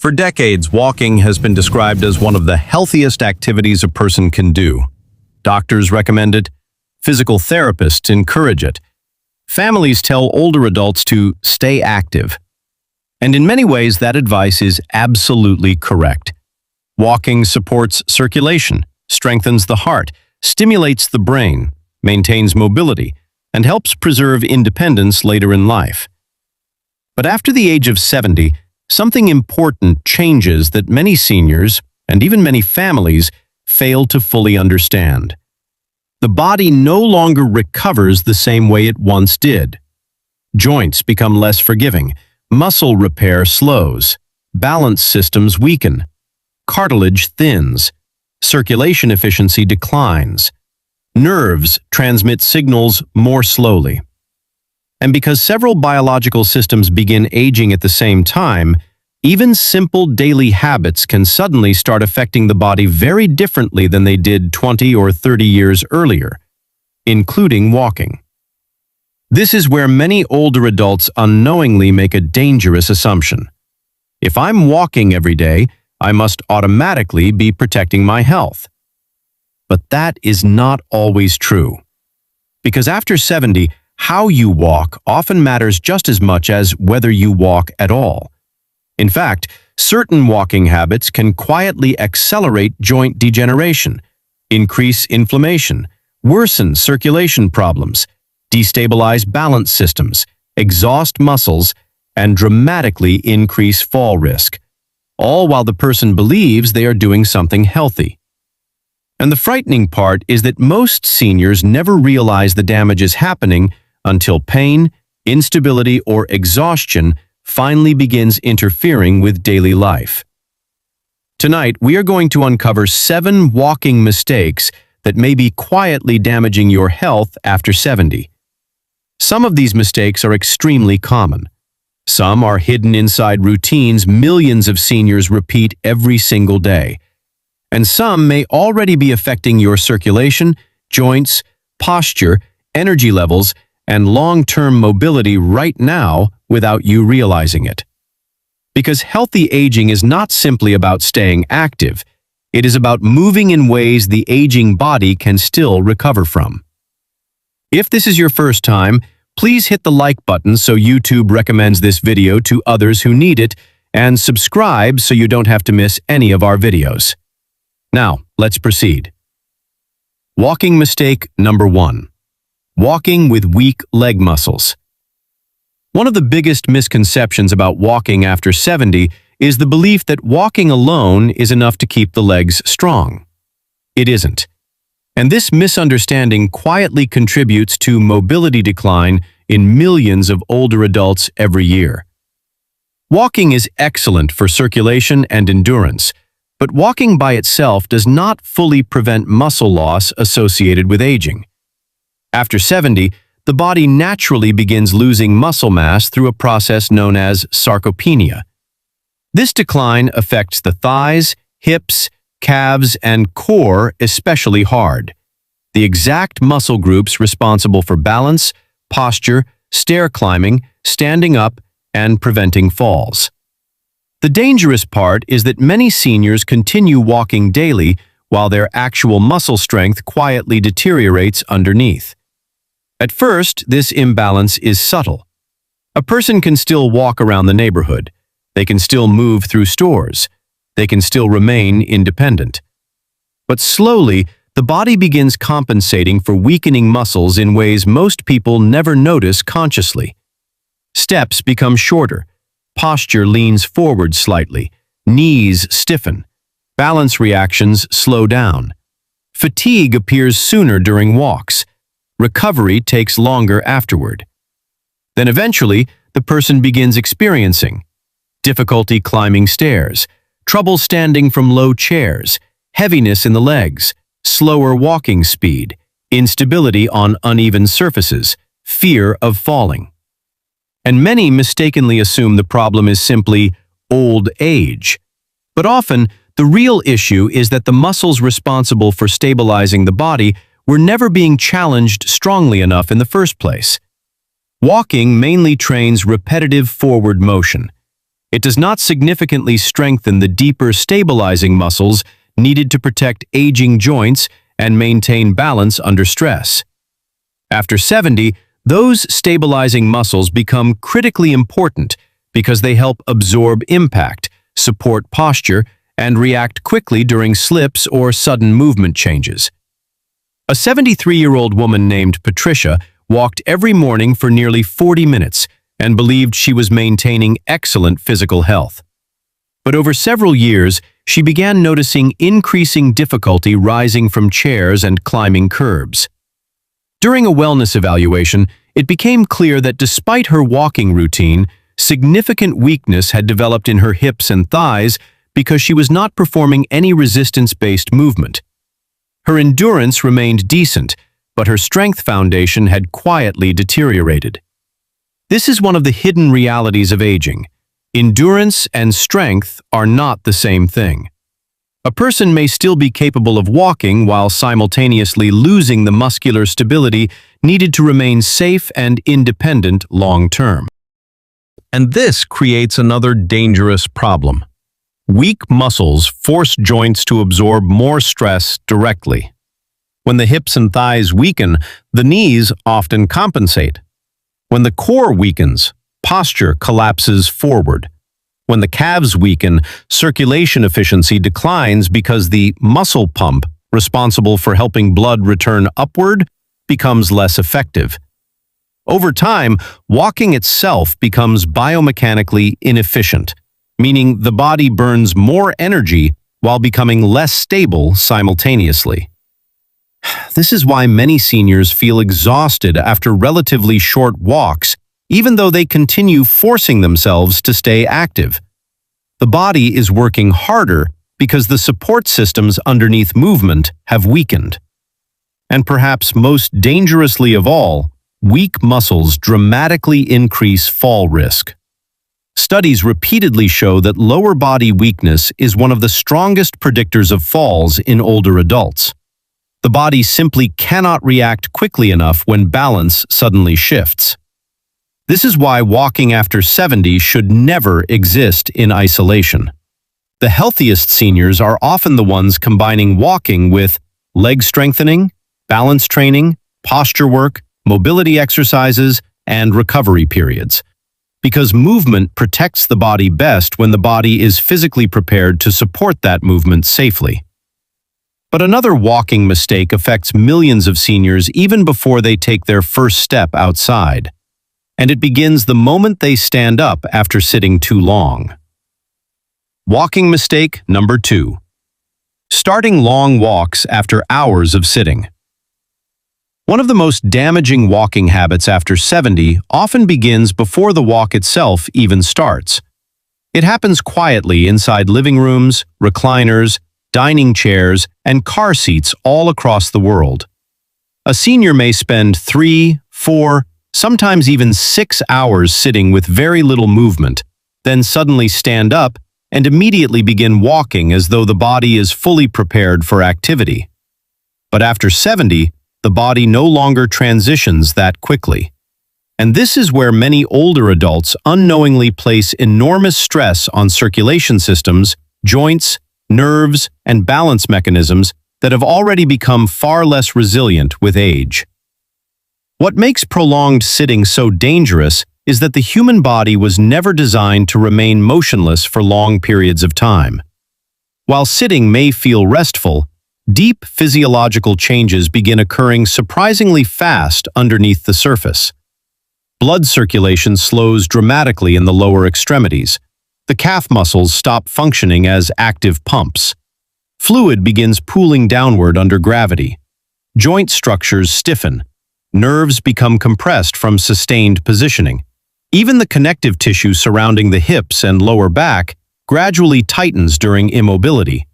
For decades, walking has been described as one of the healthiest activities a person can do. Doctors recommend it, physical therapists encourage it. Families tell older adults to stay active. And in many ways, that advice is absolutely correct. Walking supports circulation, strengthens the heart, stimulates the brain, maintains mobility, and helps preserve independence later in life. But after the age of 70, something important changes that many seniors, and even many families, fail to fully understand. The body no longer recovers the same way it once did. Joints become less forgiving, muscle repair slows, balance systems weaken, cartilage thins, circulation efficiency declines, nerves transmit signals more slowly. And because several biological systems begin aging at the same time, even simple daily habits can suddenly start affecting the body very differently than they did 20 or 30 years earlier, including walking. This is where many older adults unknowingly make a dangerous assumption. If I'm walking every day, I must automatically be protecting my health. But that is not always true. Because after 70, how you walk often matters just as much as whether you walk at all. In fact, certain walking habits can quietly accelerate joint degeneration, increase inflammation, worsen circulation problems, destabilize balance systems, exhaust muscles, and dramatically increase fall risk, all while the person believes they are doing something healthy. And the frightening part is that most seniors never realize the damage is happening until pain, instability, or exhaustion finally begins interfering with daily life. Tonight, we are going to uncover 7 walking mistakes that may be quietly damaging your health after 70. Some of these mistakes are extremely common. Some are hidden inside routines millions of seniors repeat every single day. And some may already be affecting your circulation, joints, posture, energy levels, and long-term mobility right now without you realizing it. Because healthy aging is not simply about staying active, it is about moving in ways the aging body can still recover from. If this is your first time, please hit the like button so YouTube recommends this video to others who need it, and subscribe so you don't have to miss any of our videos. Now, let's proceed. Walking mistake number 1. Walking with weak leg muscles. One of the biggest misconceptions about walking after 70 is the belief that walking alone is enough to keep the legs strong. It isn't. And this misunderstanding quietly contributes to mobility decline in millions of older adults every year. Walking is excellent for circulation and endurance, but walking by itself does not fully prevent muscle loss associated with aging. After 70, the body naturally begins losing muscle mass through a process known as sarcopenia. This decline affects the thighs, hips, calves, and core especially hard, the exact muscle groups responsible for balance, posture, stair climbing, standing up, and preventing falls. The dangerous part is that many seniors continue walking daily while their actual muscle strength quietly deteriorates underneath. At first, this imbalance is subtle. A person can still walk around the neighborhood. They can still move through stores. They can still remain independent. But slowly, the body begins compensating for weakening muscles in ways most people never notice consciously. Steps become shorter. Posture leans forward slightly. Knees stiffen. Balance reactions slow down. Fatigue appears sooner during walks. Recovery takes longer afterward. Then eventually, the person begins experiencing difficulty climbing stairs, trouble standing from low chairs, heaviness in the legs, slower walking speed, instability on uneven surfaces, fear of falling. And many mistakenly assume the problem is simply old age. But often, the real issue is that the muscles responsible for stabilizing the body were never being challenged strongly enough in the first place. Walking mainly trains repetitive forward motion. It does not significantly strengthen the deeper stabilizing muscles needed to protect aging joints and maintain balance under stress. After 70, those stabilizing muscles become critically important because they help absorb impact, support posture, and react quickly during slips or sudden movement changes. A 73-year-old woman named Patricia walked every morning for nearly 40 minutes and believed she was maintaining excellent physical health. But over several years, she began noticing increasing difficulty rising from chairs and climbing curbs. During a wellness evaluation, it became clear that despite her walking routine, significant weakness had developed in her hips and thighs because she was not performing any resistance-based movement. Her endurance remained decent, but her strength foundation had quietly deteriorated. This is one of the hidden realities of aging. Endurance and strength are not the same thing. A person may still be capable of walking while simultaneously losing the muscular stability needed to remain safe and independent long-term. And this creates another dangerous problem. Weak muscles force joints to absorb more stress directly. When the hips and thighs weaken, the knees often compensate. When the core weakens, posture collapses forward. When the calves weaken, circulation efficiency declines because the muscle pump, responsible for helping blood return upward, becomes less effective. Over time, walking itself becomes biomechanically inefficient, meaning the body burns more energy while becoming less stable simultaneously. This is why many seniors feel exhausted after relatively short walks, even though they continue forcing themselves to stay active. The body is working harder because the support systems underneath movement have weakened. And perhaps most dangerously of all, weak muscles dramatically increase fall risk. Studies repeatedly show that lower body weakness is one of the strongest predictors of falls in older adults. The body simply cannot react quickly enough when balance suddenly shifts. This is why walking after 70 should never exist in isolation. The healthiest seniors are often the ones combining walking with leg strengthening, balance training, posture work, mobility exercises, and recovery periods. Because movement protects the body best when the body is physically prepared to support that movement safely. But another walking mistake affects millions of seniors even before they take their first step outside. And it begins the moment they stand up after sitting too long. Walking mistake number 2. Starting long walks after hours of sitting. One of the most damaging walking habits after 70 often begins before the walk itself even starts. It happens quietly inside living rooms, recliners, dining chairs, and car seats all across the world. A senior may spend 3, 4, sometimes even 6 hours sitting with very little movement, then suddenly stand up and immediately begin walking as though the body is fully prepared for activity. But after 70, the body no longer transitions that quickly. And this is where many older adults unknowingly place enormous stress on circulation systems, joints, nerves, and balance mechanisms that have already become far less resilient with age. What makes prolonged sitting so dangerous is that the human body was never designed to remain motionless for long periods of time. While sitting may feel restful, deep physiological changes begin occurring surprisingly fast underneath the surface. Blood circulation slows dramatically in the lower extremities. The calf muscles stop functioning as active pumps. Fluid begins pooling downward under gravity. Joint structures stiffen. Nerves become compressed from sustained positioning. Even the connective tissue surrounding the hips and lower back gradually tightens during immobility.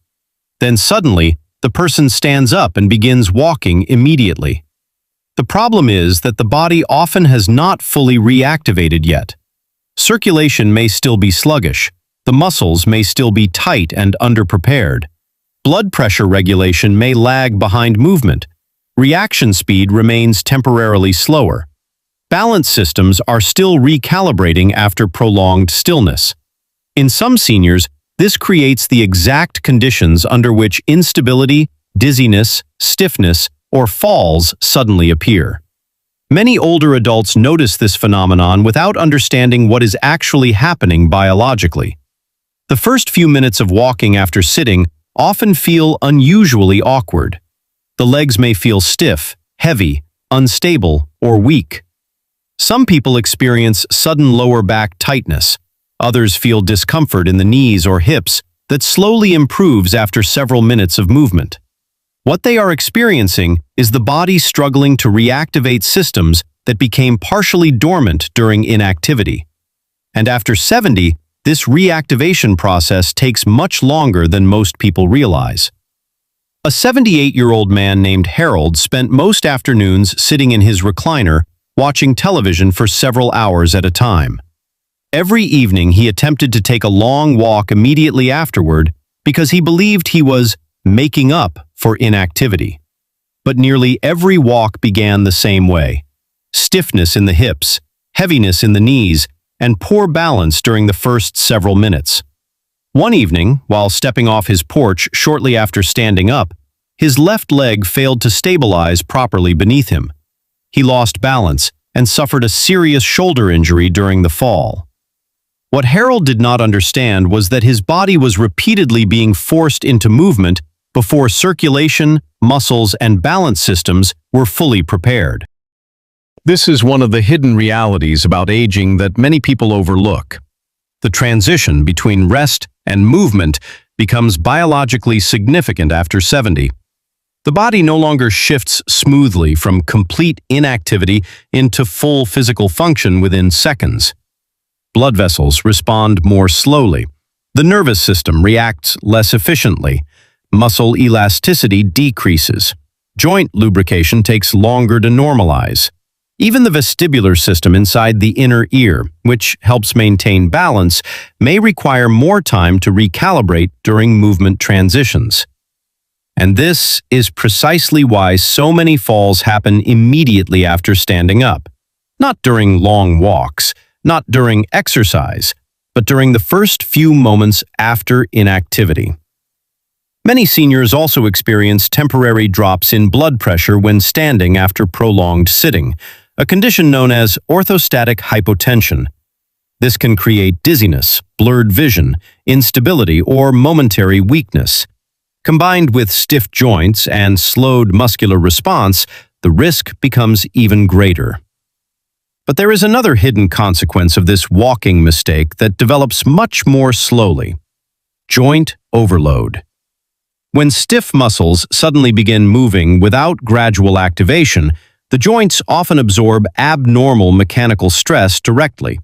Then suddenly, the person stands up and begins walking immediately. The problem is that the body often has not fully reactivated yet. Circulation may still be sluggish. The muscles may still be tight and underprepared. Blood pressure regulation may lag behind movement. Reaction speed remains temporarily slower. Balance systems are still recalibrating after prolonged stillness. In some seniors, this creates the exact conditions under which instability, dizziness, stiffness, or falls suddenly appear. Many older adults notice this phenomenon without understanding what is actually happening biologically. The first few minutes of walking after sitting often feel unusually awkward. The legs may feel stiff, heavy, unstable, or weak. Some people experience sudden lower back tightness. Others feel discomfort in the knees or hips that slowly improves after several minutes of movement. What they are experiencing is the body struggling to reactivate systems that became partially dormant during inactivity. And after 70, this reactivation process takes much longer than most people realize. A 78-year-old man named Harold spent most afternoons sitting in his recliner, watching television for several hours at a time. Every evening he attempted to take a long walk immediately afterward because he believed he was making up for inactivity. But nearly every walk began the same way: stiffness in the hips, heaviness in the knees, and poor balance during the first several minutes. One evening, while stepping off his porch shortly after standing up, his left leg failed to stabilize properly beneath him. He lost balance and suffered a serious shoulder injury during the fall. What Harold did not understand was that his body was repeatedly being forced into movement before circulation, muscles, and balance systems were fully prepared. This is one of the hidden realities about aging that many people overlook. The transition between rest and movement becomes biologically significant after 70. The body no longer shifts smoothly from complete inactivity into full physical function within seconds. Blood vessels respond more slowly. The nervous system reacts less efficiently. Muscle elasticity decreases. Joint lubrication takes longer to normalize. Even the vestibular system inside the inner ear, which helps maintain balance, may require more time to recalibrate during movement transitions. And this is precisely why so many falls happen immediately after standing up. Not during long walks, not during exercise, but during the first few moments after inactivity. Many seniors also experience temporary drops in blood pressure when standing after prolonged sitting, a condition known as orthostatic hypotension. This can create dizziness, blurred vision, instability, or momentary weakness. Combined with stiff joints and slowed muscular response, the risk becomes even greater. But there is another hidden consequence of this walking mistake that develops much more slowly: joint overload. When stiff muscles suddenly begin moving without gradual activation, the joints often absorb abnormal mechanical stress directly.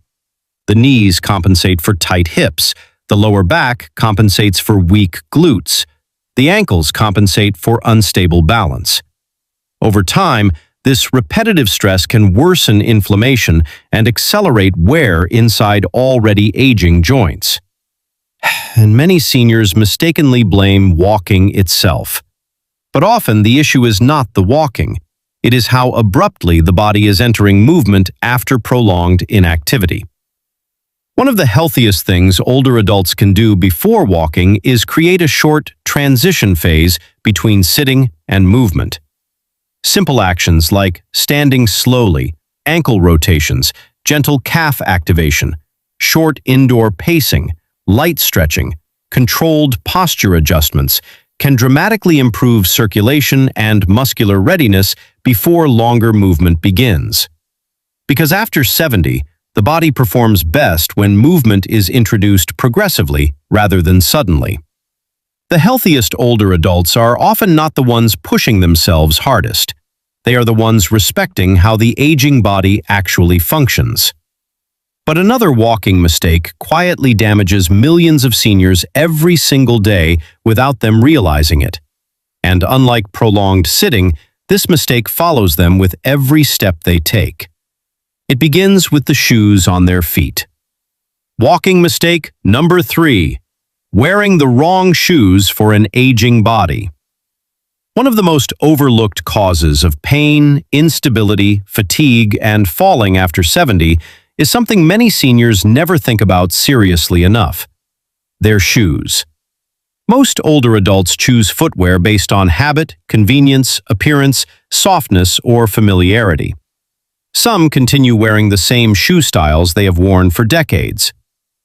The knees compensate for tight hips, the lower back compensates for weak glutes, the ankles compensate for unstable balance. Over time, this repetitive stress can worsen inflammation and accelerate wear inside already aging joints. And many seniors mistakenly blame walking itself. But often the issue is not the walking. It is how abruptly the body is entering movement after prolonged inactivity. One of the healthiest things older adults can do before walking is create a short transition phase between sitting and movement. Simple actions like standing slowly, ankle rotations, gentle calf activation, short indoor pacing, light stretching, controlled posture adjustments can dramatically improve circulation and muscular readiness before longer movement begins. Because after 70, the body performs best when movement is introduced progressively rather than suddenly. The healthiest older adults are often not the ones pushing themselves hardest. They are the ones respecting how the aging body actually functions. But another walking mistake quietly damages millions of seniors every single day without them realizing it. And unlike prolonged sitting, this mistake follows them with every step they take. It begins with the shoes on their feet. Walking mistake number 3: wearing the wrong shoes for an aging body. One of the most overlooked causes of pain, instability, fatigue, and falling after 70 is something many seniors never think about seriously enough: their shoes. Most older adults choose footwear based on habit, convenience, appearance, softness, or familiarity. Some continue wearing the same shoe styles they have worn for decades.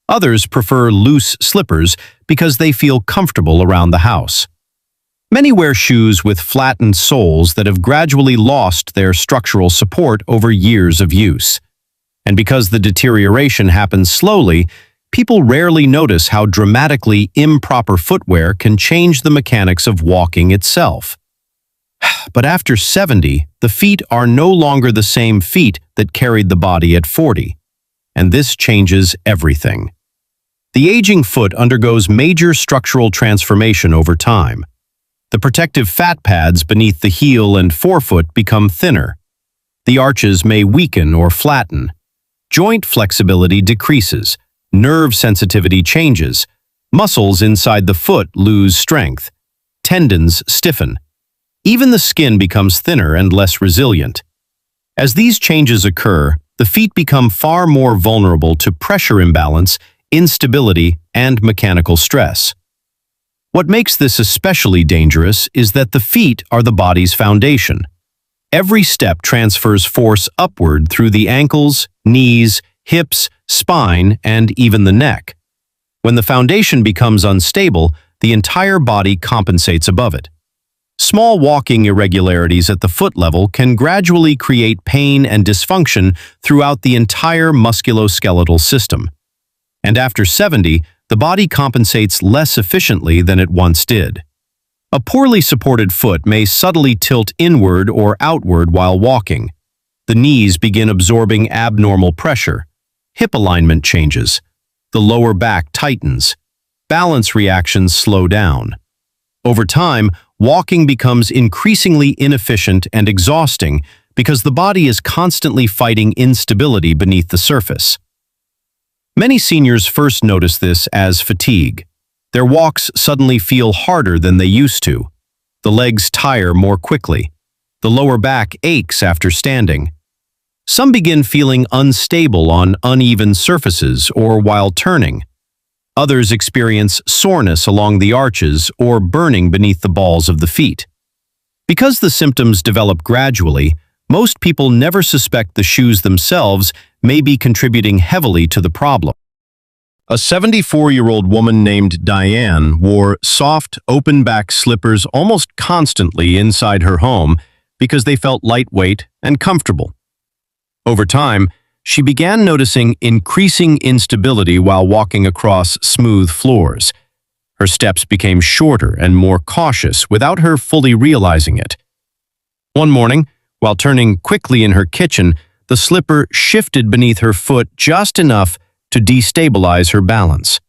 Others prefer loose slippers because they feel comfortable around the house. Many wear shoes with flattened soles that have gradually lost their structural support over years of use. And because the deterioration happens slowly, people rarely notice how dramatically improper footwear can change the mechanics of walking itself. But after 70, the feet are no longer the same feet that carried the body at 40. And this changes everything. The aging foot undergoes major structural transformation over time. The protective fat pads beneath the heel and forefoot become thinner. The arches may weaken or flatten. Joint flexibility decreases. Nerve sensitivity changes. Muscles inside the foot lose strength. Tendons stiffen. Even the skin becomes thinner and less resilient. As these changes occur, the feet become far more vulnerable to pressure imbalance, instability, and mechanical stress. What makes this especially dangerous is that the feet are the body's foundation. Every step transfers force upward through the ankles, knees, hips, spine, and even the neck. When the foundation becomes unstable, the entire body compensates above it. Small walking irregularities at the foot level can gradually create pain and dysfunction throughout the entire musculoskeletal system. And after 70, the body compensates less efficiently than it once did. A poorly supported foot may subtly tilt inward or outward while walking. The knees begin absorbing abnormal pressure. Hip alignment changes. The lower back tightens. Balance reactions slow down. Over time, walking becomes increasingly inefficient and exhausting because the body is constantly fighting instability beneath the surface. Many seniors first notice this as fatigue. Their walks suddenly feel harder than they used to. The legs tire more quickly. The lower back aches after standing. Some begin feeling unstable on uneven surfaces or while turning. Others experience soreness along the arches or burning beneath the balls of the feet. Because the symptoms develop gradually, most people never suspect the shoes themselves may be contributing heavily to the problem. A 74-year-old woman named Diane wore soft, open-back slippers almost constantly inside her home because they felt lightweight and comfortable. Over time, she began noticing increasing instability while walking across smooth floors. Her steps became shorter and more cautious without her fully realizing it. One morning, while turning quickly in her kitchen, the slipper shifted beneath her foot just enough to destabilize her balance.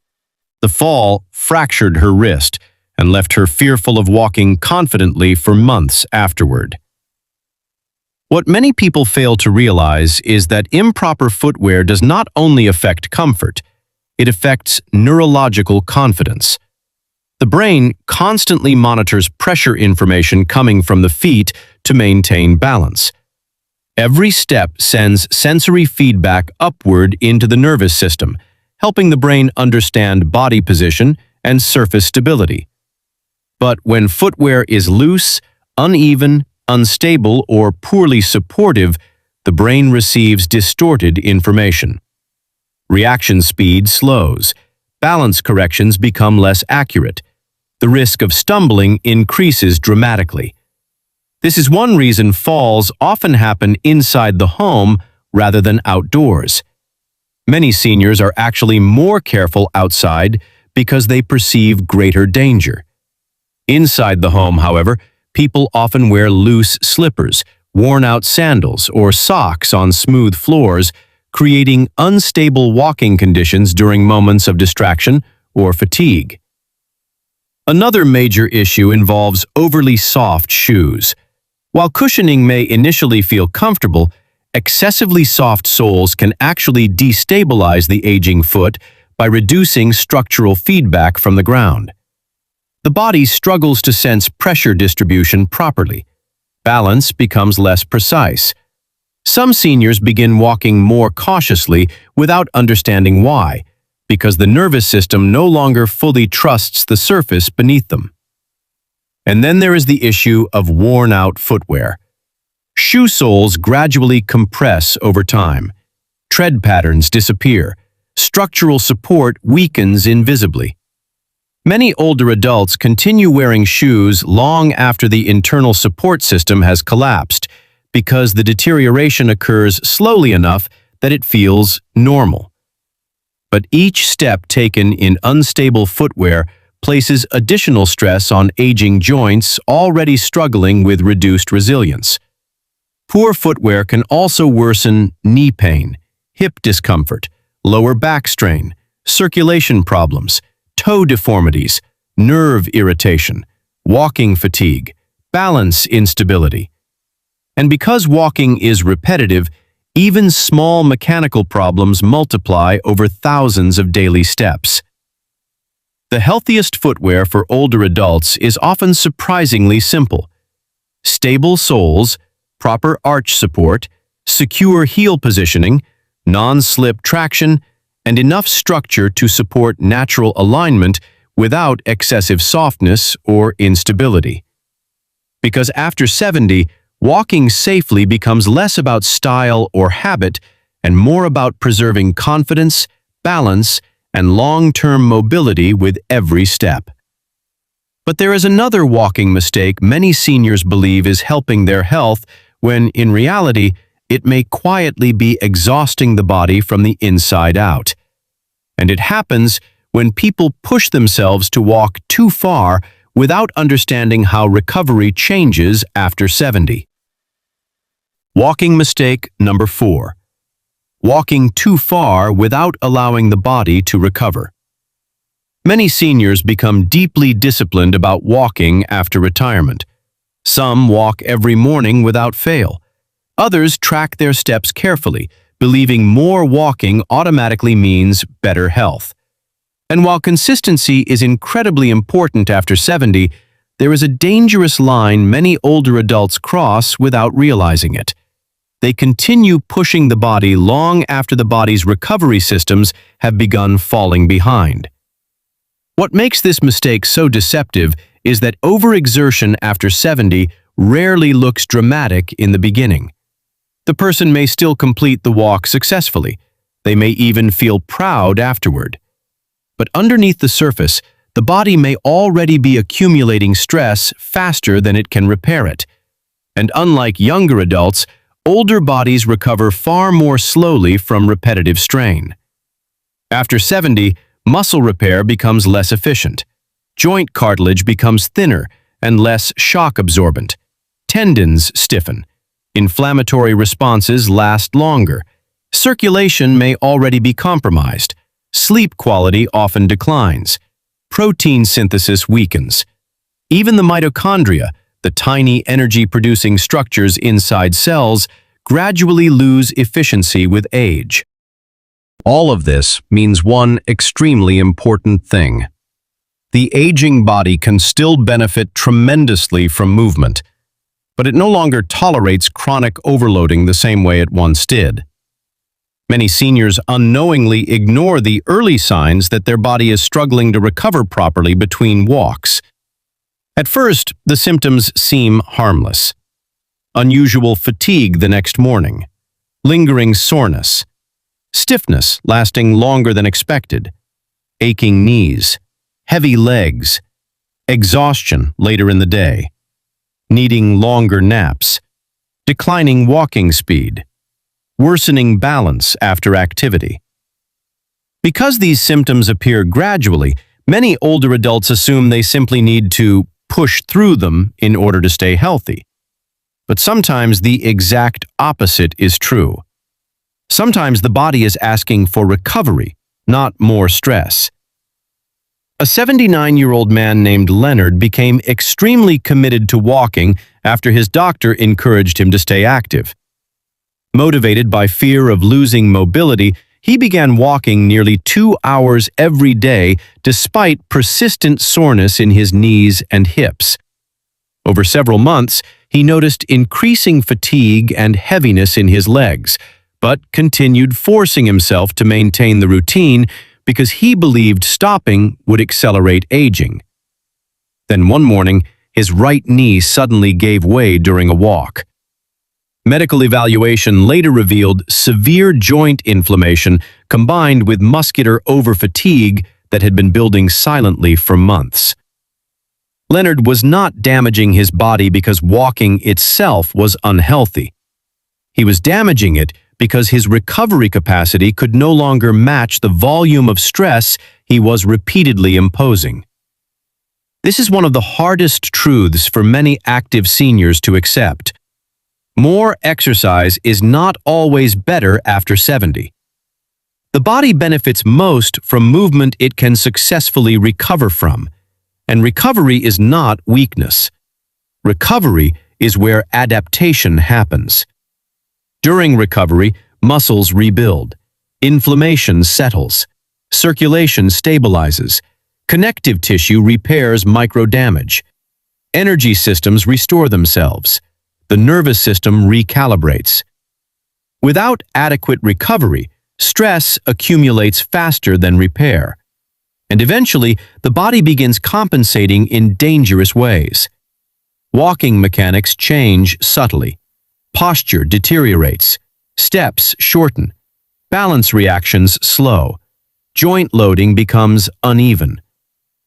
The fall fractured her wrist and left her fearful of walking confidently for months afterward. What many people fail to realize is that improper footwear does not only affect comfort, it affects neurological confidence. The brain constantly monitors pressure information coming from the feet to maintain balance. Every step sends sensory feedback upward into the nervous system, helping the brain understand body position and surface stability. But when footwear is loose, uneven, unstable, or poorly supportive, the brain receives distorted information. Reaction speed slows. Balance corrections become less accurate. The risk of stumbling increases dramatically. This is one reason falls often happen inside the home rather than outdoors. Many seniors are actually more careful outside because they perceive greater danger. Inside the home, however, people often wear loose slippers, worn-out sandals, or socks on smooth floors, creating unstable walking conditions during moments of distraction or fatigue. Another major issue involves overly soft shoes. While cushioning may initially feel comfortable, excessively soft soles can actually destabilize the aging foot by reducing structural feedback from the ground. The body struggles to sense pressure distribution properly. Balance becomes less precise. Some seniors begin walking more cautiously without understanding why, because the nervous system no longer fully trusts the surface beneath them. And then there is the issue of worn-out footwear. Shoe soles gradually compress over time. Tread patterns disappear. Structural support weakens invisibly. Many older adults continue wearing shoes long after the internal support system has collapsed because the deterioration occurs slowly enough that it feels normal. But each step taken in unstable footwear places additional stress on aging joints already struggling with reduced resilience. Poor footwear can also worsen knee pain, hip discomfort, lower back strain, circulation problems, toe deformities, nerve irritation, walking fatigue, balance instability. And because walking is repetitive, even small mechanical problems multiply over thousands of daily steps. The healthiest footwear for older adults is often surprisingly simple. Stable soles, proper arch support, secure heel positioning, non-slip traction, and enough structure to support natural alignment without excessive softness or instability. Because after 70, walking safely becomes less about style or habit and more about preserving confidence, balance, and long-term mobility with every step. But there is another walking mistake many seniors believe is helping their health when, in reality, it may quietly be exhausting the body from the inside out. And it happens when people push themselves to walk too far without understanding how recovery changes after 70. Walking mistake number 4. Walking too far without allowing the body to recover. Many seniors become deeply disciplined about walking after retirement. Some walk every morning without fail. Others track their steps carefully, believing more walking automatically means better health. And while consistency is incredibly important after 70, there is a dangerous line many older adults cross without realizing it. They continue pushing the body long after the body's recovery systems have begun falling behind. What makes this mistake so deceptive is that overexertion after 70 rarely looks dramatic in the beginning. The person may still complete the walk successfully. They may even feel proud afterward. But underneath the surface, the body may already be accumulating stress faster than it can repair it. And unlike younger adults, older bodies recover far more slowly from repetitive strain. After 70, muscle repair becomes less efficient. Joint cartilage becomes thinner and less shock absorbent. Tendons stiffen. Inflammatory responses last longer. Circulation may already be compromised. Sleep quality often declines. Protein synthesis weakens. Even the mitochondria, the tiny energy-producing structures inside cells, gradually lose efficiency with age. All of this means one extremely important thing. The aging body can still benefit tremendously from movement, but it no longer tolerates chronic overloading the same way it once did. Many seniors unknowingly ignore the early signs that their body is struggling to recover properly between walks. At first, the symptoms seem harmless. Unusual fatigue the next morning, lingering soreness, stiffness lasting longer than expected, aching knees, heavy legs, exhaustion later in the day, needing longer naps, declining walking speed, worsening balance after activity. Because these symptoms appear gradually, many older adults assume they simply need to push through them in order to stay healthy. But sometimes the exact opposite is true. Sometimes the body is asking for recovery, not more stress. A 79-year-old man named Leonard became extremely committed to walking after his doctor encouraged him to stay active. Motivated by fear of losing mobility, he began walking nearly 2 hours every day despite persistent soreness in his knees and hips. Over several months, he noticed increasing fatigue and heaviness in his legs, but continued forcing himself to maintain the routine because he believed stopping would accelerate aging. Then one morning, his right knee suddenly gave way during a walk. Medical evaluation later revealed severe joint inflammation combined with muscular overfatigue that had been building silently for months. Leonard was not damaging his body because walking itself was unhealthy. He was damaging it because his recovery capacity could no longer match the volume of stress he was repeatedly imposing. This is one of the hardest truths for many active seniors to accept. More exercise is not always better after 70. The body benefits most from movement it can successfully recover from, and recovery is not weakness. Recovery is where adaptation happens. During recovery, muscles rebuild, inflammation settles, circulation stabilizes, connective tissue repairs microdamage, energy systems restore themselves, the nervous system recalibrates. Without adequate recovery, stress accumulates faster than repair, and eventually the body begins compensating in dangerous ways. Walking mechanics change subtly. Posture deteriorates, steps shorten, balance reactions slow, joint loading becomes uneven.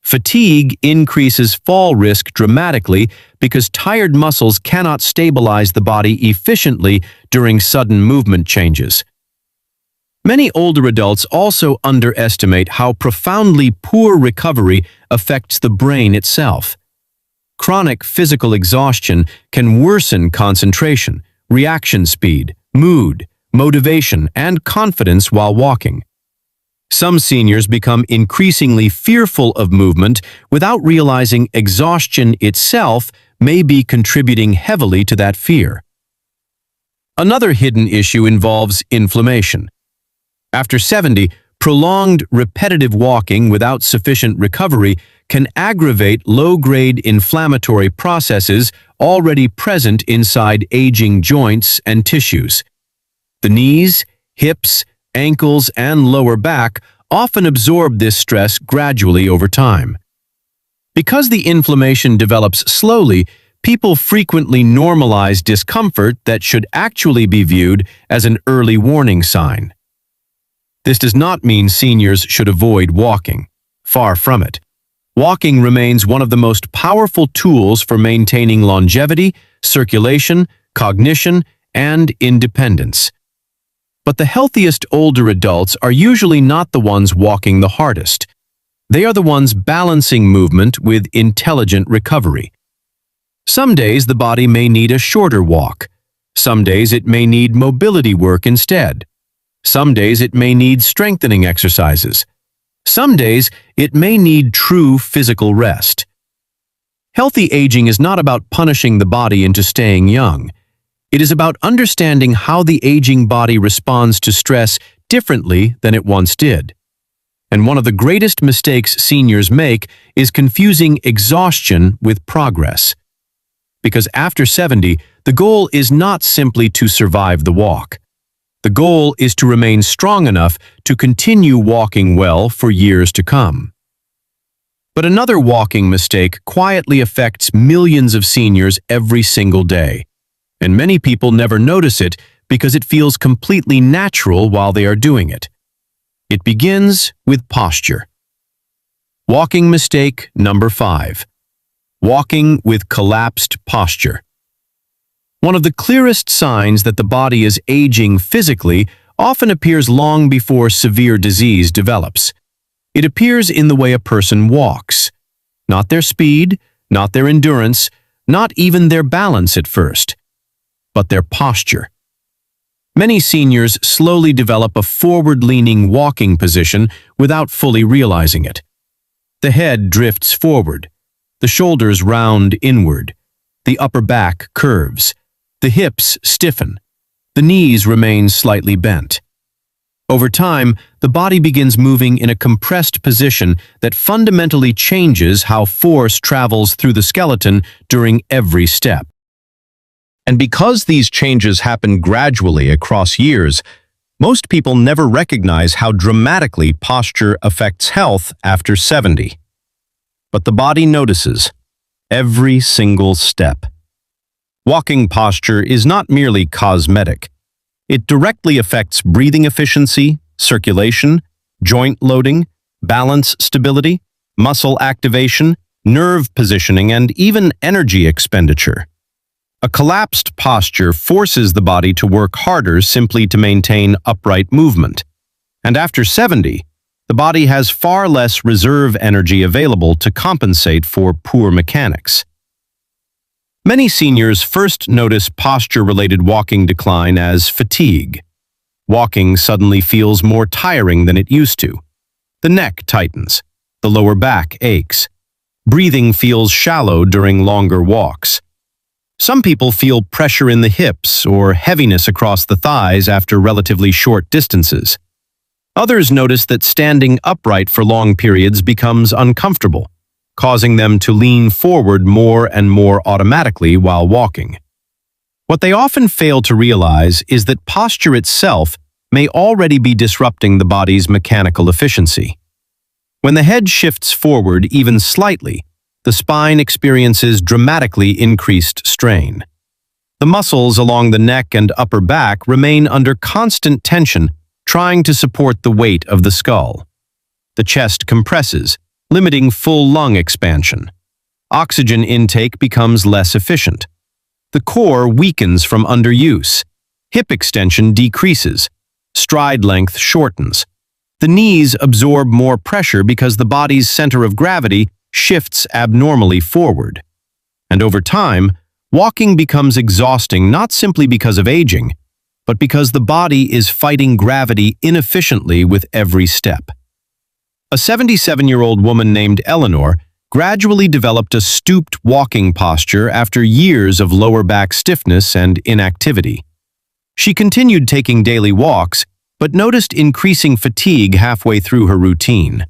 Fatigue increases fall risk dramatically because tired muscles cannot stabilize the body efficiently during sudden movement changes. Many older adults also underestimate how profoundly poor recovery affects the brain itself. Chronic physical exhaustion can worsen concentration, reaction speed, mood, motivation, and confidence while walking. Some seniors become increasingly fearful of movement without realizing exhaustion itself may be contributing heavily to that fear. Another hidden issue involves inflammation. After 70, prolonged repetitive walking without sufficient recovery can aggravate low-grade inflammatory processes already present inside aging joints and tissues. The knees, hips, ankles, and lower back often absorb this stress gradually over time. Because the inflammation develops slowly, people frequently normalize discomfort that should actually be viewed as an early warning sign. This does not mean seniors should avoid walking. Far from it. Walking remains one of the most powerful tools for maintaining longevity, circulation, cognition, and independence. But the healthiest older adults are usually not the ones walking the hardest. They are the ones balancing movement with intelligent recovery. Some days the body may need a shorter walk. Some days it may need mobility work instead. Some days it may need strengthening exercises. Some days it may need true physical rest. Healthy aging is not about punishing the body into staying young. It is about understanding how the aging body responds to stress differently than it once did. And one of the greatest mistakes seniors make is confusing exhaustion with progress. Because after 70, the goal is not simply to survive the walk. The goal is to remain strong enough to continue walking well for years to come. But another walking mistake quietly affects millions of seniors every single day. And many people never notice it because it feels completely natural while they are doing it. It begins with posture. Walking mistake number 5. Walking with collapsed posture. One of the clearest signs that the body is aging physically often appears long before severe disease develops. It appears in the way a person walks. Not their speed, not their endurance, not even their balance at first, but their posture. Many seniors slowly develop a forward-leaning walking position without fully realizing it. The head drifts forward, the shoulders round inward, the upper back curves, the hips stiffen, the knees remain slightly bent. Over time, the body begins moving in a compressed position that fundamentally changes how force travels through the skeleton during every step. And because these changes happen gradually across years, Most people never recognize how dramatically posture affects health after 70. But the body notices every single step. Walking posture is not merely cosmetic. It directly affects breathing efficiency, circulation, joint loading, balance stability, muscle activation, nerve positioning, and even energy expenditure. A collapsed posture forces the body to work harder simply to maintain upright movement. And after 70, the body has far less reserve energy available to compensate for poor mechanics. Many seniors first notice posture-related walking decline as fatigue. Walking suddenly feels more tiring than it used to. The neck tightens. The lower back aches. Breathing feels shallow during longer walks. Some people feel pressure in the hips or heaviness across the thighs after relatively short distances. Others notice that standing upright for long periods becomes uncomfortable, causing them to lean forward more and more automatically while walking. What they often fail to realize is that posture itself may already be disrupting the body's mechanical efficiency. When the head shifts forward even slightly, the spine experiences dramatically increased strain. The muscles along the neck and upper back remain under constant tension, trying to support the weight of the skull. The chest compresses, limiting full lung expansion. Oxygen intake becomes less efficient. The core weakens from underuse. Hip extension decreases. Stride length shortens. The knees absorb more pressure because the body's center of gravity shifts abnormally forward. And over time, walking becomes exhausting not simply because of aging, but because the body is fighting gravity inefficiently with every step. A 77-year-old woman named Eleanor gradually developed a stooped walking posture after years of lower back stiffness and inactivity. She continued taking daily walks, but noticed increasing fatigue halfway through her routine.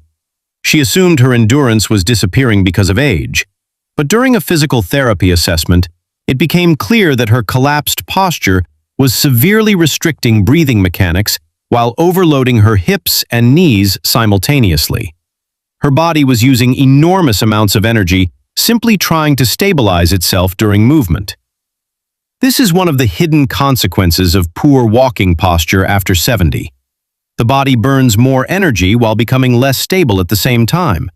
She assumed her endurance was disappearing because of age, but during a physical therapy assessment, it became clear that her collapsed posture was severely restricting breathing mechanics while overloading her hips and knees simultaneously. Her body was using enormous amounts of energy simply trying to stabilize itself during movement. This is one of the hidden consequences of poor walking posture after 70. The body burns more energy while becoming less stable at the same time.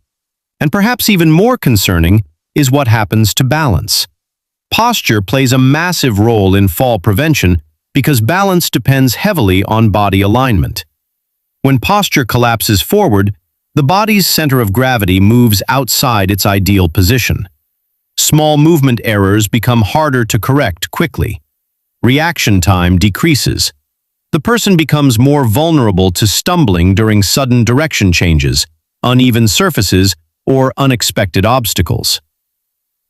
And perhaps even more concerning is what happens to balance. Posture plays a massive role in fall prevention because balance depends heavily on body alignment. When posture collapses forward, the body's center of gravity moves outside its ideal position. Small movement errors become harder to correct quickly. Reaction time decreases. The person becomes more vulnerable to stumbling during sudden direction changes, uneven surfaces, or unexpected obstacles.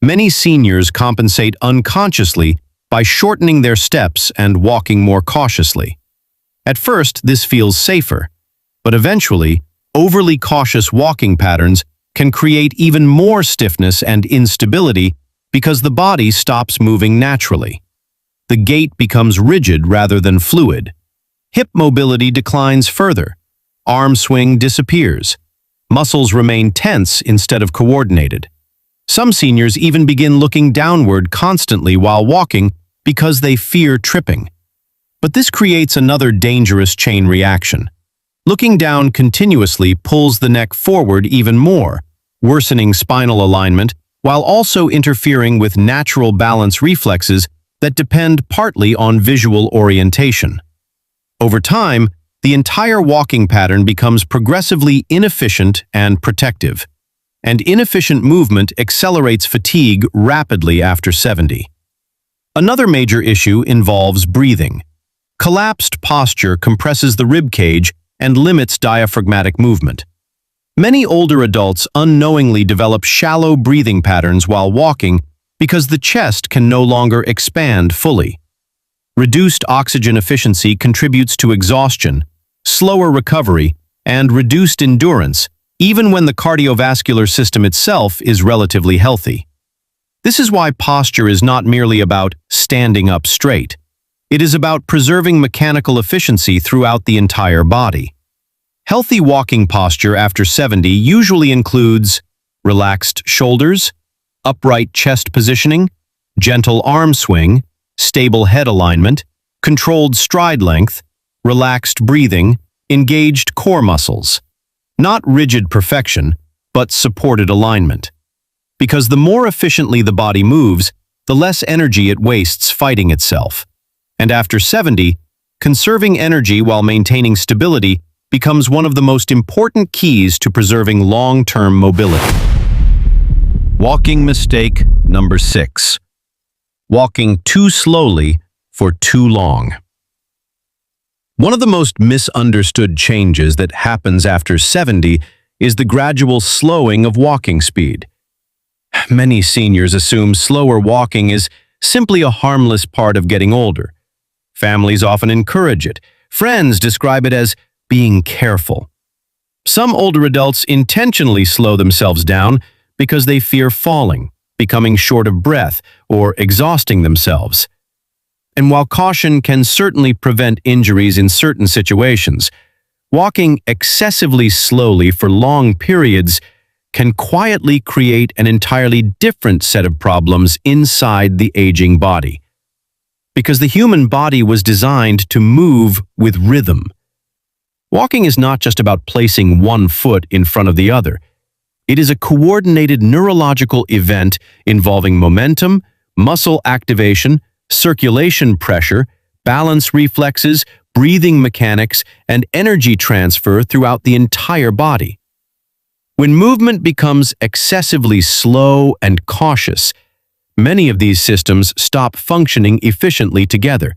Many seniors compensate unconsciously by shortening their steps and walking more cautiously. At first, this feels safer, but eventually, overly cautious walking patterns can create even more stiffness and instability because the body stops moving naturally. The gait becomes rigid rather than fluid. Hip mobility declines further. Arm swing disappears. Muscles remain tense instead of coordinated. Some seniors even begin looking downward constantly while walking because they fear tripping. But this creates another dangerous chain reaction. Looking down continuously pulls the neck forward even more, worsening spinal alignment while also interfering with natural balance reflexes that depend partly on visual orientation. Over time, the entire walking pattern becomes progressively inefficient and protective, and inefficient movement accelerates fatigue rapidly after 70. Another major issue involves breathing. Collapsed posture compresses the rib cage and limits diaphragmatic movement. Many older adults unknowingly develop shallow breathing patterns while walking because the chest can no longer expand fully. Reduced oxygen efficiency contributes to exhaustion, slower recovery, and reduced endurance, even when the cardiovascular system itself is relatively healthy. This is why posture is not merely about standing up straight. It is about preserving mechanical efficiency throughout the entire body. Healthy walking posture after 70 usually includes relaxed shoulders, upright chest positioning, gentle arm swing, stable head alignment, controlled stride length, relaxed breathing, engaged core muscles. Not rigid perfection, but supported alignment. Because the more efficiently the body moves, the less energy it wastes fighting itself. And after 70, conserving energy while maintaining stability becomes one of the most important keys to preserving long-term mobility. Walking mistake number 6. Walking too slowly for too long. One of the most misunderstood changes that happens after 70 is the gradual slowing of walking speed. Many seniors assume slower walking is simply a harmless part of getting older. Families often encourage it. Friends describe it as being careful. Some older adults intentionally slow themselves down because they fear falling, becoming short of breath, or exhausting themselves. And while caution can certainly prevent injuries in certain situations, walking excessively slowly for long periods can quietly create an entirely different set of problems inside the aging body. Because the human body was designed to move with rhythm. Walking is not just about placing one foot in front of the other. It is a coordinated neurological event involving momentum, muscle activation, circulation pressure, balance reflexes, breathing mechanics, and energy transfer throughout the entire body. When movement becomes excessively slow and cautious, many of these systems stop functioning efficiently together,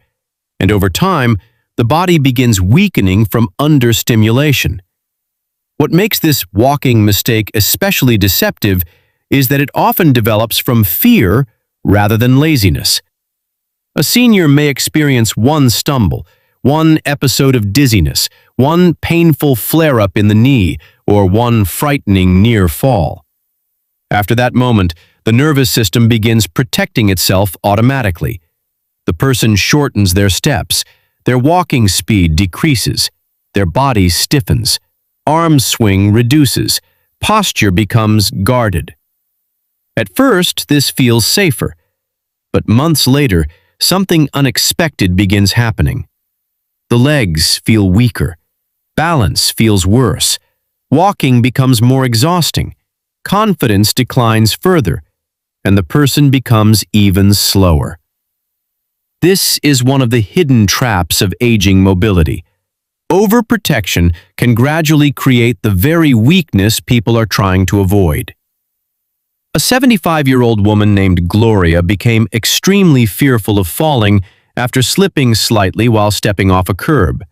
and over time, the body begins weakening from understimulation. What makes this walking mistake especially deceptive is that it often develops from fear rather than laziness. A senior may experience one stumble, one episode of dizziness, one painful flare-up in the knee, or one frightening near fall. After that moment, the nervous system begins protecting itself automatically. The person shortens their steps, their walking speed decreases, their body stiffens, arm swing reduces, posture becomes guarded. At first, this feels safer, but months later, something unexpected begins happening. The legs feel weaker, balance feels worse, walking becomes more exhausting, confidence declines further, and the person becomes even slower. This is one of the hidden traps of aging mobility. Overprotection can gradually create the very weakness people are trying to avoid. A 75-year-old woman named Gloria became extremely fearful of falling after slipping slightly while stepping off a curb.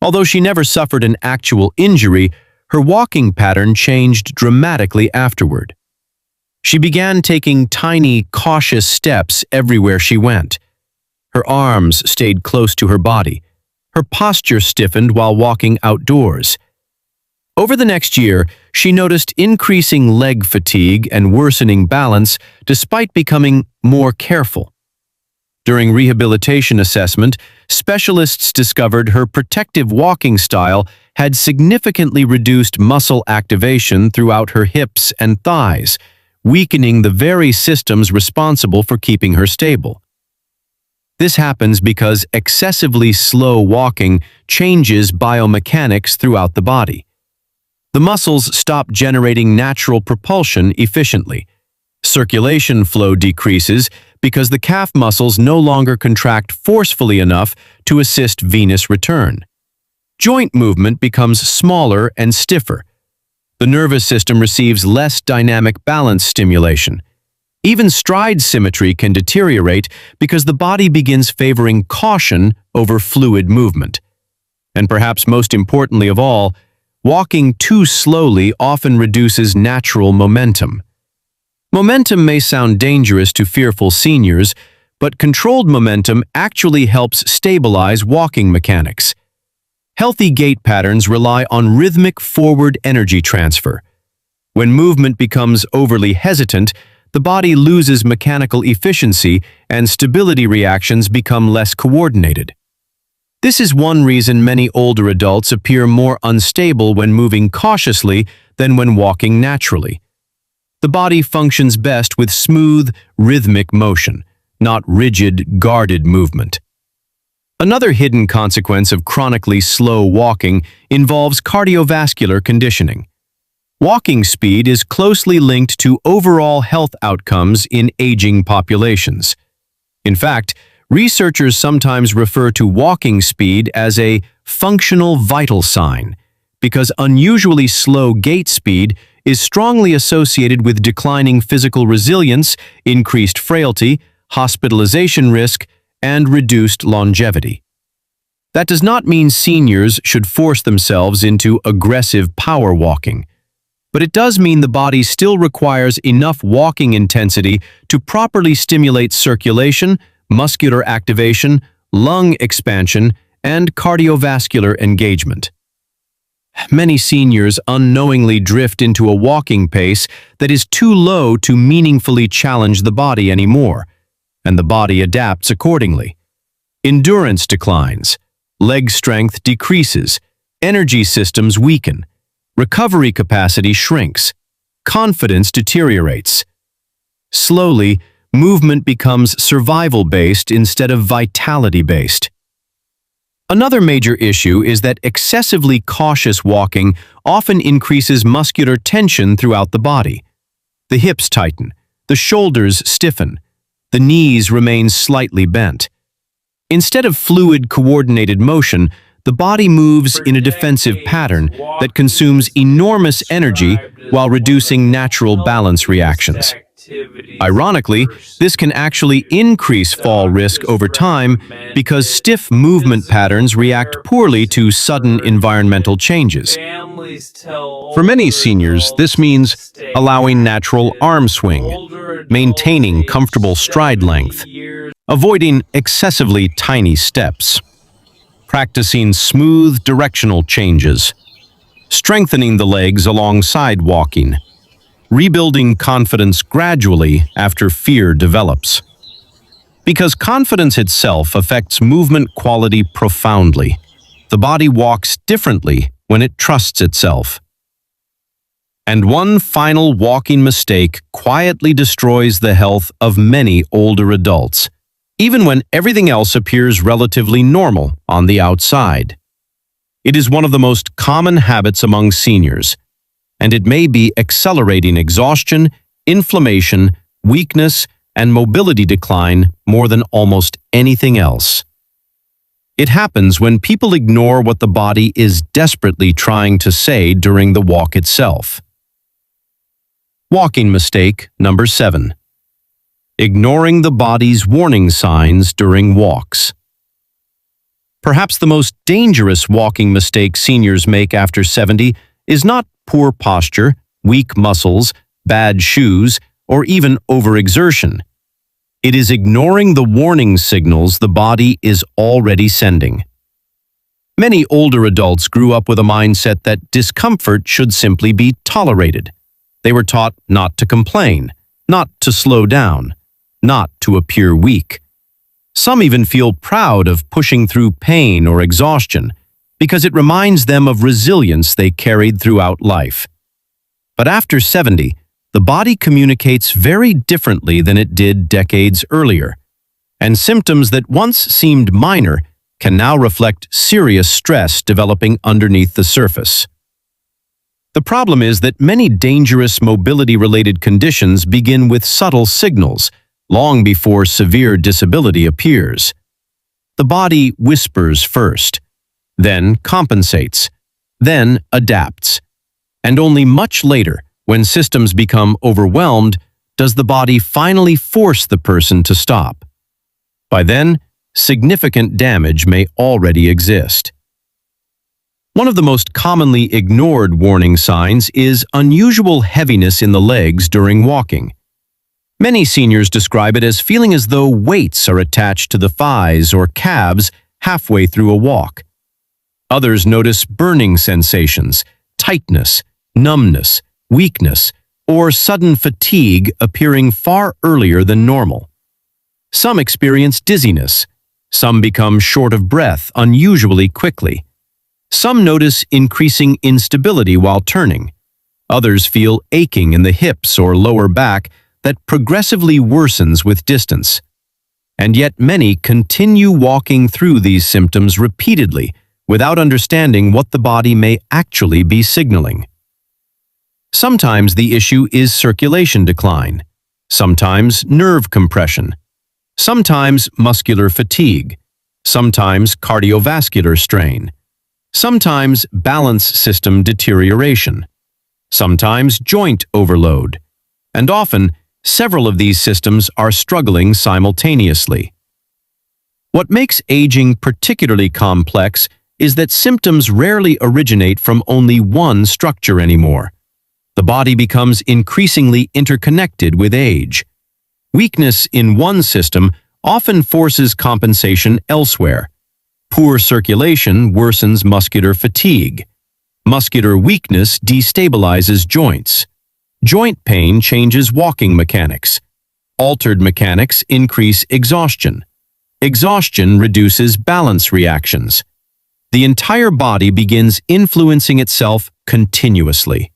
Although she never suffered an actual injury, her walking pattern changed dramatically afterward. She began taking tiny, cautious steps everywhere she went. Her arms stayed close to her body. Her posture stiffened while walking outdoors. Over the next year, she noticed increasing leg fatigue and worsening balance despite becoming more careful. During rehabilitation assessment, specialists discovered her protective walking style had significantly reduced muscle activation throughout her hips and thighs, weakening the very systems responsible for keeping her stable. This happens because excessively slow walking changes biomechanics throughout the body. The muscles stop generating natural propulsion efficiently. Circulation flow decreases because the calf muscles no longer contract forcefully enough to assist venous return. Joint movement becomes smaller and stiffer. The nervous system receives less dynamic balance stimulation. Even stride symmetry can deteriorate because the body begins favoring caution over fluid movement. And perhaps most importantly of all, walking too slowly often reduces natural momentum. Momentum may sound dangerous to fearful seniors, but controlled momentum actually helps stabilize walking mechanics. Healthy gait patterns rely on rhythmic forward energy transfer. When movement becomes overly hesitant, the body loses mechanical efficiency and stability reactions become less coordinated. This is one reason many older adults appear more unstable when moving cautiously than when walking naturally. The body functions best with smooth, rhythmic motion, not rigid, guarded movement. Another hidden consequence of chronically slow walking involves cardiovascular conditioning. Walking speed is closely linked to overall health outcomes in aging populations. In fact, researchers sometimes refer to walking speed as a functional vital sign, because unusually slow gait speed is strongly associated with declining physical resilience, increased frailty, hospitalization risk, and reduced longevity. That does not mean seniors should force themselves into aggressive power walking, but it does mean the body still requires enough walking intensity to properly stimulate circulation, muscular activation, lung expansion, and cardiovascular engagement. Many seniors unknowingly drift into a walking pace that is too low to meaningfully challenge the body anymore, and the body adapts accordingly. Endurance declines, leg strength decreases, energy systems weaken, recovery capacity shrinks, confidence deteriorates. Slowly, movement becomes survival-based instead of vitality-based. Another major issue is that excessively cautious walking often increases muscular tension throughout the body. The hips tighten, the shoulders stiffen, the knees remain slightly bent. Instead of fluid, coordinated motion, the body moves in a defensive pattern that consumes enormous energy while reducing natural balance reactions. Ironically, this can actually increase fall risk over time because stiff movement patterns react poorly to sudden environmental changes. For many seniors, this means allowing natural arm swing, maintaining comfortable stride length, avoiding excessively tiny steps, practicing smooth directional changes, strengthening the legs alongside walking, rebuilding confidence gradually after fear develops. Because confidence itself affects movement quality profoundly, the body walks differently when it trusts itself. And one final walking mistake quietly destroys the health of many older adults, even when everything else appears relatively normal on the outside. It is one of the most common habits among seniors, and it may be accelerating exhaustion, inflammation, weakness, and mobility decline more than almost anything else. It happens when people ignore what the body is desperately trying to say during the walk itself. Walking mistake number 7. Ignoring the body's warning signs during walks. Perhaps the most dangerous walking mistake seniors make after 70 is not poor posture, weak muscles, bad shoes, or even overexertion. It is ignoring the warning signals the body is already sending. Many older adults grew up with a mindset that discomfort should simply be tolerated. They were taught not to complain, not to slow down, not to appear weak. Some even feel proud of pushing through pain or exhaustion because it reminds them of resilience they carried throughout life. But after 70, the body communicates very differently than it did decades earlier, and symptoms that once seemed minor can now reflect serious stress developing underneath the surface. The problem is that many dangerous mobility-related conditions begin with subtle signals, long before severe disability appears. The body whispers first, then compensates, then adapts, and only much later, when systems become overwhelmed, does the body finally force the person to stop. By then, significant damage may already exist. One of the most commonly ignored warning signs is unusual heaviness in the legs during walking. Many seniors describe it as feeling as though weights are attached to the thighs or calves halfway through a walk. Others notice burning sensations, tightness, numbness, weakness, or sudden fatigue appearing far earlier than normal. Some experience dizziness. Some become short of breath unusually quickly. Some notice increasing instability while turning. Others feel aching in the hips or lower back that progressively worsens with distance. And yet many continue walking through these symptoms repeatedly without understanding what the body may actually be signaling. Sometimes the issue is circulation decline, sometimes nerve compression, sometimes muscular fatigue, sometimes cardiovascular strain, sometimes balance system deterioration, sometimes joint overload, and often several of these systems are struggling simultaneously. What makes aging particularly complex is that symptoms rarely originate from only one structure anymore. The body becomes increasingly interconnected with age. Weakness in one system often forces compensation elsewhere. Poor circulation worsens muscular fatigue. Muscular weakness destabilizes joints. Joint pain changes walking mechanics. Altered mechanics increase exhaustion. Exhaustion reduces balance reactions. The entire body begins influencing itself continuously.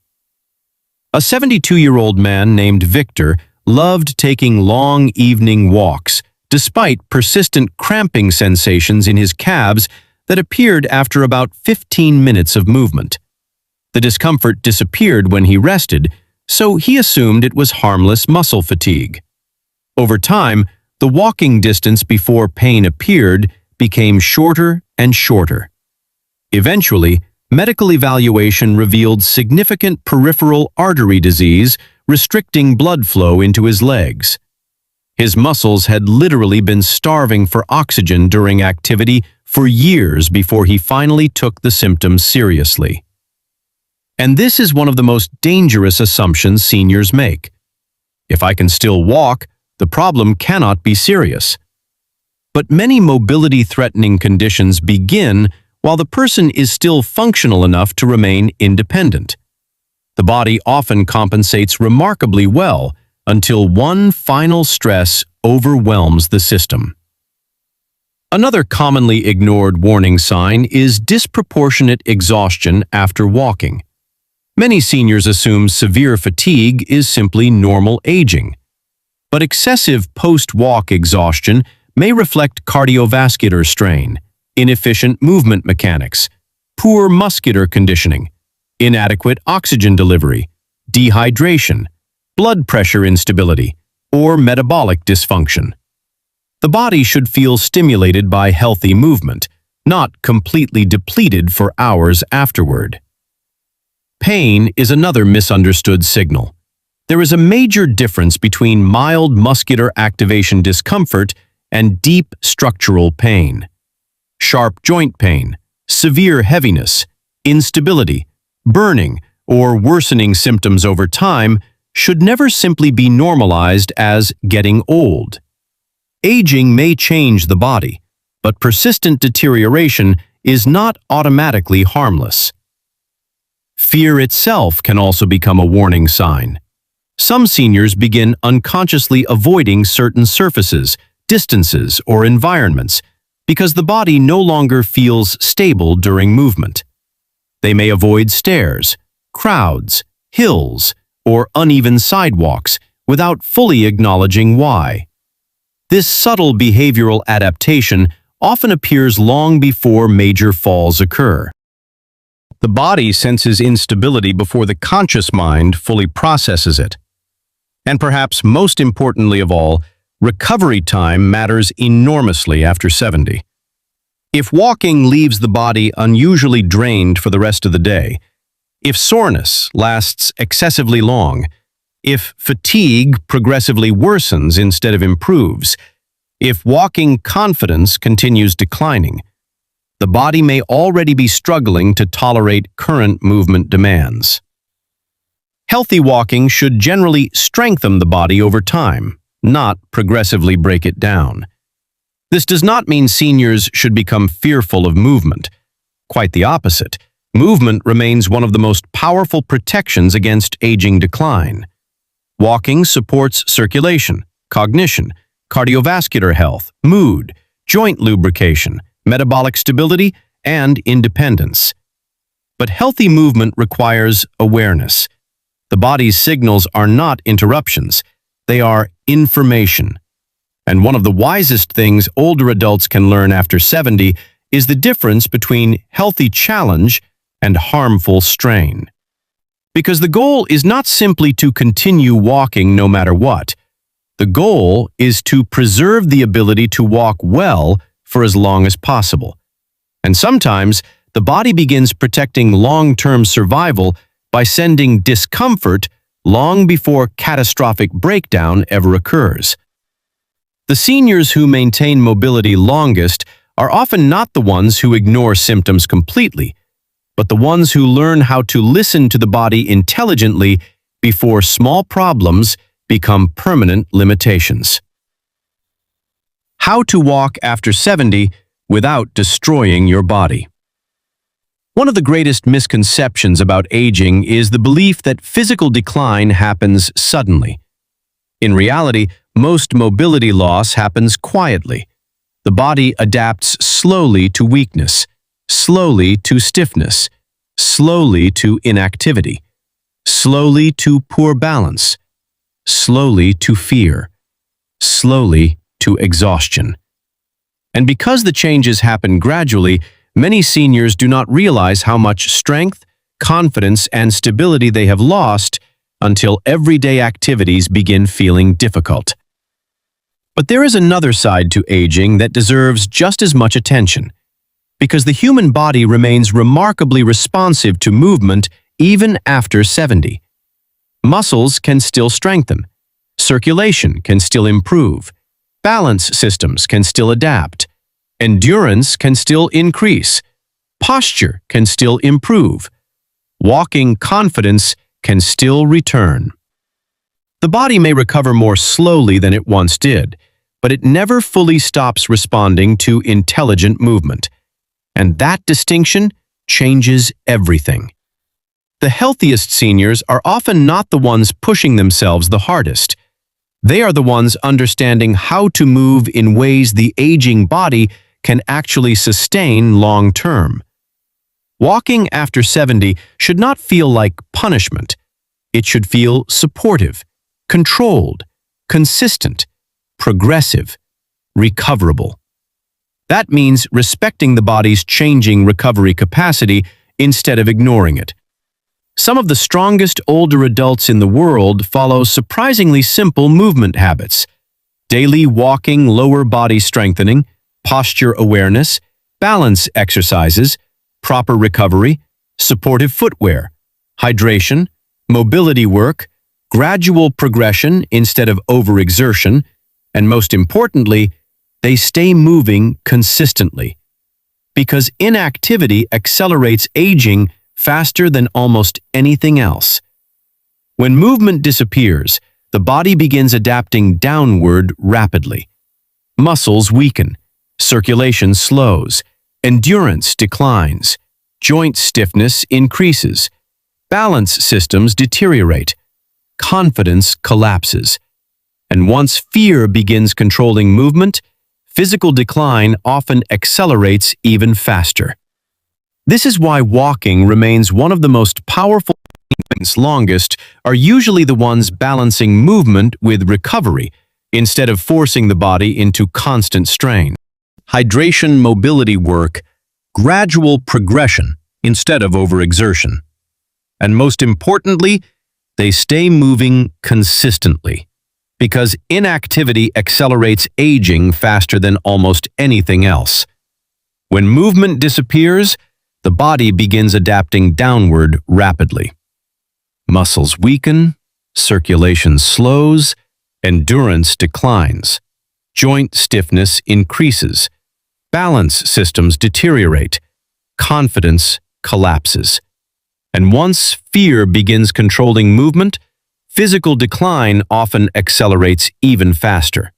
A 72-year-old man named Victor loved taking long evening walks, despite persistent cramping sensations in his calves that appeared after about 15 minutes of movement. The discomfort disappeared when he rested, so he assumed it was harmless muscle fatigue. Over time, the walking distance before pain appeared became shorter and shorter. Eventually, medical evaluation revealed significant peripheral artery disease restricting blood flow into his legs. His muscles had literally been starving for oxygen during activity for years before he finally took the symptoms seriously. And this is one of the most dangerous assumptions seniors make. If I can still walk, the problem cannot be serious. But many mobility-threatening conditions begin while the person is still functional enough to remain independent. The body often compensates remarkably well until one final stress overwhelms the system. Another commonly ignored warning sign is disproportionate exhaustion after walking. Many seniors assume severe fatigue is simply normal aging. But excessive post-walk exhaustion may reflect cardiovascular strain, inefficient movement mechanics, poor muscular conditioning, inadequate oxygen delivery, dehydration, blood pressure instability, or metabolic dysfunction. The body should feel stimulated by healthy movement, not completely depleted for hours afterward. Pain is another misunderstood signal. There is a major difference between mild muscular activation discomfort and deep structural pain. Sharp joint pain, severe heaviness, instability, burning, or worsening symptoms over time should never simply be normalized as getting old. Aging may change the body, but persistent deterioration is not automatically harmless. Fear itself can also become a warning sign. Some seniors begin unconsciously avoiding certain surfaces, distances, or environments because the body no longer feels stable during movement. They may avoid stairs, crowds, hills, or uneven sidewalks without fully acknowledging why. This subtle behavioral adaptation often appears long before major falls occur. The body senses instability before the conscious mind fully processes it. And perhaps most importantly of all, recovery time matters enormously after 70. If walking leaves the body unusually drained for the rest of the day, if soreness lasts excessively long, if fatigue progressively worsens instead of improves, if walking confidence continues declining, the body may already be struggling to tolerate current movement demands. Healthy walking should generally strengthen the body over time, not progressively break it down. This does not mean seniors should become fearful of movement. Quite the opposite. Movement remains one of the most powerful protections against aging decline. Walking supports circulation, cognition, cardiovascular health, mood, joint lubrication, metabolic stability, and independence. But healthy movement requires awareness. The body's signals are not interruptions. They are information. And one of the wisest things older adults can learn after 70 is the difference between healthy challenge and harmful strain. Because the goal is not simply to continue walking no matter what. The goal is to preserve the ability to walk well for as long as possible. And sometimes, the body begins protecting long-term survival by sending discomfort long before catastrophic breakdown ever occurs. The seniors who maintain mobility longest are often not the ones who ignore symptoms completely, but the ones who learn how to listen to the body intelligently before small problems become permanent limitations. How to walk after 70 without destroying your body. One of the greatest misconceptions about aging is the belief that physical decline happens suddenly. In reality, most mobility loss happens quietly. The body adapts slowly to weakness, slowly to stiffness, slowly to inactivity, slowly to poor balance, slowly to fear, slowly to exhaustion. And because the changes happen gradually, many seniors do not realize how much strength, confidence, and stability they have lost until everyday activities begin feeling difficult. But there is another side to aging that deserves just as much attention, because the human body remains remarkably responsive to movement even after 70. Muscles can still strengthen, circulation can still improve, balance systems can still adapt, endurance can still increase, posture can still improve, walking confidence can still return. The body may recover more slowly than it once did, but it never fully stops responding to intelligent movement. And that distinction changes everything. The healthiest seniors are often not the ones pushing themselves the hardest. They are the ones understanding how to move in ways the aging body can actually sustain long term. Walking after 70 should not feel like punishment. It should feel supportive, controlled, consistent, progressive, recoverable. That means respecting the body's changing recovery capacity instead of ignoring it. Some of the strongest older adults in the world follow surprisingly simple movement habits: daily walking, lower body strengthening, posture awareness, balance exercises, proper recovery, supportive footwear, hydration, mobility work, gradual progression instead of overexertion, and most importantly, they stay moving consistently. Because inactivity accelerates aging faster than almost anything else. When movement disappears, the body begins adapting downward rapidly. Muscles weaken, circulation slows, endurance declines, joint stiffness increases, balance systems deteriorate, confidence collapses. And once fear begins controlling movement, physical decline often accelerates even faster. This is why walking remains one of the most powerful things. Longest are usually the ones balancing movement with recovery instead of forcing the body into constant strain. Hydration, mobility work, gradual progression instead of overexertion. And most importantly, they stay moving consistently, because inactivity accelerates aging faster than almost anything else. When movement disappears, the body begins adapting downward rapidly. Muscles weaken, circulation slows, endurance declines, joint stiffness increases, balance systems deteriorate, confidence collapses. And once fear begins controlling movement, physical decline often accelerates even faster.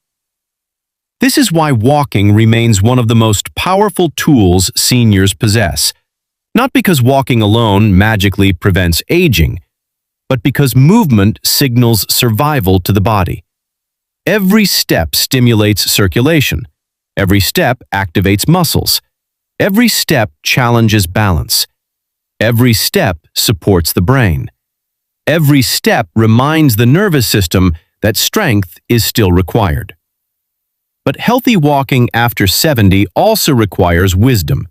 This is why walking remains one of the most powerful tools seniors possess. Not because walking alone magically prevents aging, but because movement signals survival to the body. Every step stimulates circulation. Every step activates muscles. Every step challenges balance. Every step supports the brain. Every step reminds the nervous system that strength is still required. But healthy walking after 70 also requires wisdom.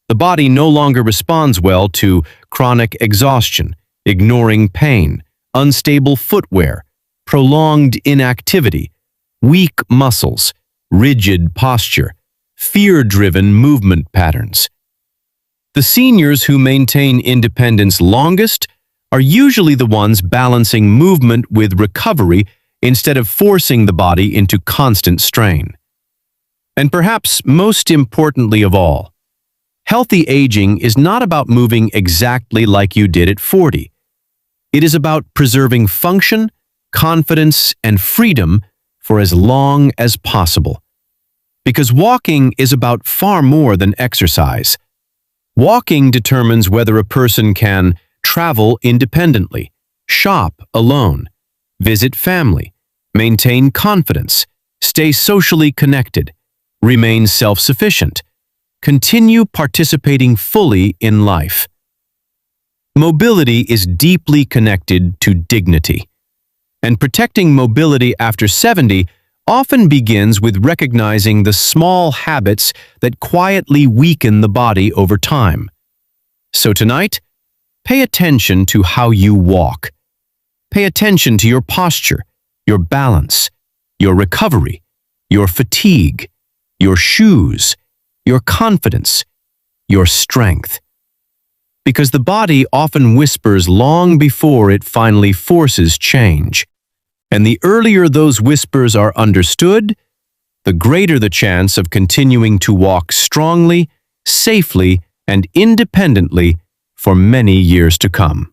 The body no longer responds well to chronic exhaustion, ignoring pain, unstable footwear, prolonged inactivity, weak muscles, rigid posture, fear-driven movement patterns. The seniors who maintain independence longest are usually the ones balancing movement with recovery instead of forcing the body into constant strain. And perhaps most importantly of all, healthy aging is not about moving exactly like you did at 40. It is about preserving function, confidence, and freedom for as long as possible. Because walking is about far more than exercise. Walking determines whether a person can travel independently, shop alone, visit family, maintain confidence, stay socially connected, remain self-sufficient, continue participating fully in life. Mobility is deeply connected to dignity, and protecting mobility after 70 often begins with recognizing the small habits that quietly weaken the body over time. So tonight, pay attention to how you walk. Pay attention to your posture, your balance, your recovery, your fatigue, your shoes, your confidence, your strength. Because the body often whispers long before it finally forces change. And the earlier those whispers are understood, the greater the chance of continuing to walk strongly, safely, and independently for many years to come.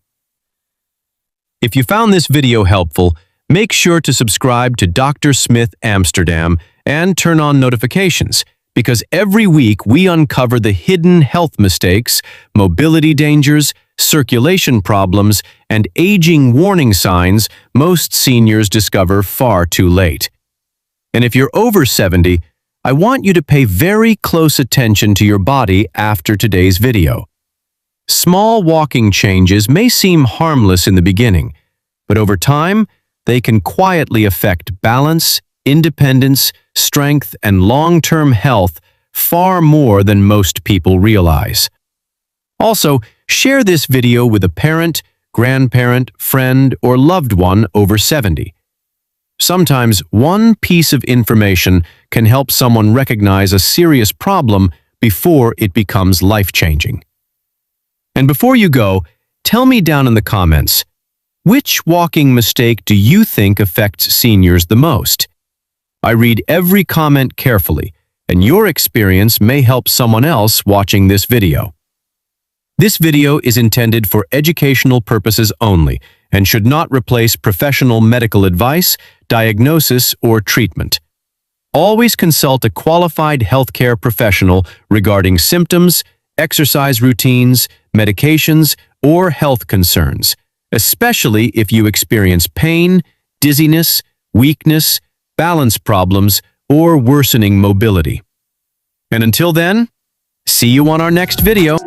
If you found this video helpful, make sure to subscribe to Dr. Smith Amsterdam and turn on notifications, because every week we uncover the hidden health mistakes, mobility dangers, circulation problems, and aging warning signs most seniors discover far too late. And if you're over 70, I want you to pay very close attention to your body after today's video. Small walking changes may seem harmless in the beginning, but over time, they can quietly affect balance, independence, strength, and long-term health far more than most people realize. Also, share this video with a parent, grandparent, friend, or loved one over 70. Sometimes one piece of information can help someone recognize a serious problem before it becomes life-changing. And before you go, tell me down in the comments, which walking mistake do you think affects seniors the most? I read every comment carefully, and your experience may help someone else watching this video. This video is intended for educational purposes only and should not replace professional medical advice, diagnosis, or treatment. Always consult a qualified healthcare professional regarding symptoms, exercise routines, medications, or health concerns, especially if you experience pain, dizziness, weakness, balance problems, or worsening mobility. And until then, see you on our next video.